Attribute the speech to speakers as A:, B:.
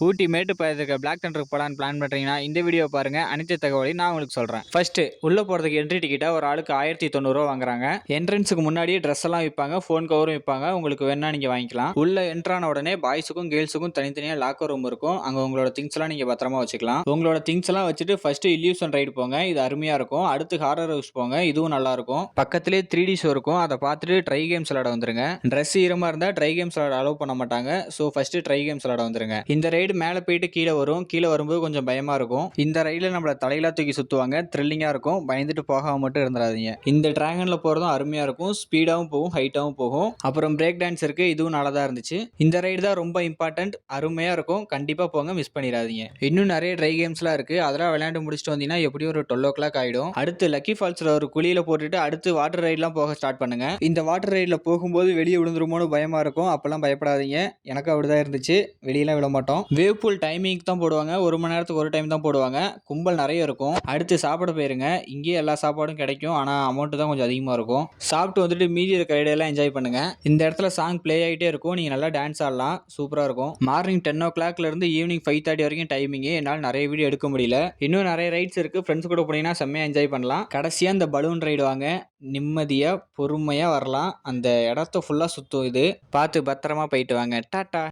A: ஊட்டி மேட்டுப்பாளையத்துக்கு black தண்டருக்கு போகலான்னு plan பண்ணுறீங்கன்னா இந்த வீடியோ பாருங்க. அனைத்து தகவலையும் நான் உங்களுக்கு சொல்கிறேன். ஃபர்ஸ்ட் உள்ள போகிறதுக்கு என்ட்ரி டிக்கெட்டா ஒரு ஆளுக்கு 1090 வாங்குறாங்க. என்ட்ரன்ஸுக்கு முன்னாடியே ட்ரெஸ் எல்லாம் விற்பாங்க, ஃபோன் கவரும் விற்பாங்க. உங்களுக்கு வேணா நீங்க வாங்கிக்கலாம். உள்ள என்ட்ரான உடனே பாய்ஸுக்கும் கேர்ள்ஸுக்கும் தனித்தனியாக லாக்கர் ரூம் இருக்கும். அங்க உங்களோட திங்ஸ் எல்லாம் நீங்க பத்திரமா வச்சுக்கலாம். உங்களோட திங்ஸ் எல்லாம் வச்சுட்டு ஃபர்ஸ்ட் இல்யூஷன் ரைடு போங்க, இது அருமையா இருக்கும். அடுத்து ஹாரர் ஹவுஸ் போங்க, இதுவும் நல்லா இருக்கும். பக்கத்திலே 3D ஷோ இருக்கும், அதை பார்த்துட்டு ட்ரை கேம்ஸ் விளையாட வந்துருங்க. ட்ரெஸ் ஈரமா இருந்தா ட்ரை கேம்ஸ் விளையாட அலோவ் பண்ண மாட்டாங்க. ஸோ ஃபர்ஸ்ட் ட்ரை கேம்ஸ் விளையாட வந்துருங்க. இந்த ரைடு மேலே போயிட்டு கீழே வரும். கீழே வரும்போது கொஞ்சம் பயமா இருக்கும். இந்த ரைடுல நம்மள தலையில தூக்கி சுத்துவாங்க, த்ரில்லிங்கா இருக்கும். பயந்துட்டு போகாம மட்டும் இருந்துடாதீங்க. இந்த டிராகன்ல போறதும் அருமையா இருக்கும். ஸ்பீடாவும் போகும், ஹைட்டாவும் போகும். அப்புறம் பிரேக் டான்ஸ் இருக்கு, இதுவும் நல்லா தான் இருந்துச்சு. இந்த ரைடு தான் ரொம்ப இம்பார்ட்டன்ட், அருமையா இருக்கும். கண்டிப்பா போங்க, மிஸ் பண்ணிடாதீங்க. இன்னும் நிறைய ட்ரை கேம்ஸ்லாம் இருக்கு, அதெல்லாம் விளையாண்டு முடிச்சுட்டு வந்தீங்கன்னா எப்படியும் ஒரு 12 o'clock ஆயிடும். அடுத்து லக்கி ஃபால்ஸ்ல ஒரு குழியில போட்டுட்டு அடுத்து வாட்டர் ரைட்லாம் போக ஸ்டார்ட் பண்ணுங்க. இந்த வாட்டர் ரைட்ல போகும்போது வெளியே விழுந்துருமோன்னு பயமா இருக்கும். அப்பெல்லாம் பயப்படாதீங்க, எனக்கு அப்படிதான் இருந்துச்சு. வெளியெல்லாம் விட மாட்டோம். வேவ் பூல் டைமிங் தான் போடுவாங்க, 1 மணி நேரத்துக்கு ஒரு டைம் தான் போடுவாங்க. கும்பல் நிறைய இருக்கும். அடுத்து சாப்பிட போயிருங்க. இங்கேயே எல்லா சாப்பாடும் கிடைக்கும், ஆனா அமௌண்ட் தான் கொஞ்சம் அதிகமா இருக்கும். சாப்பிட்டு வந்துட்டு மீதி இருக்க ரைடெல்லாம் என்ஜாய் பண்ணுங்க. இந்த இடத்துல சாங் பிளே ஆகிட்டே இருக்கும், நீங்க நல்லா டான்ஸ் ஆடலாம், சூப்பரா இருக்கும். மார்னிங் 10 o'clockல இருந்து ஈவினிங் 5:30 வரைக்கும் டைமிங். என்னால் நிறைய வீடியோ எடுக்க முடியல. இன்னும் நிறைய ரைட்ஸ் இருக்கு, ஃப்ரெண்ட்ஸ் கூட போனீங்கன்னா செம்மையா என்ஜாய் பண்ணலாம். கடைசியா இந்த பலூன் ரைடு வாங்க, நிம்மதியா பொறுமையா வரலாம். அந்த இடத்த ஃபுல்லா சுத்தும், இது பார்த்து பத்திரமா போயிட்டு வாங்க. டாடா.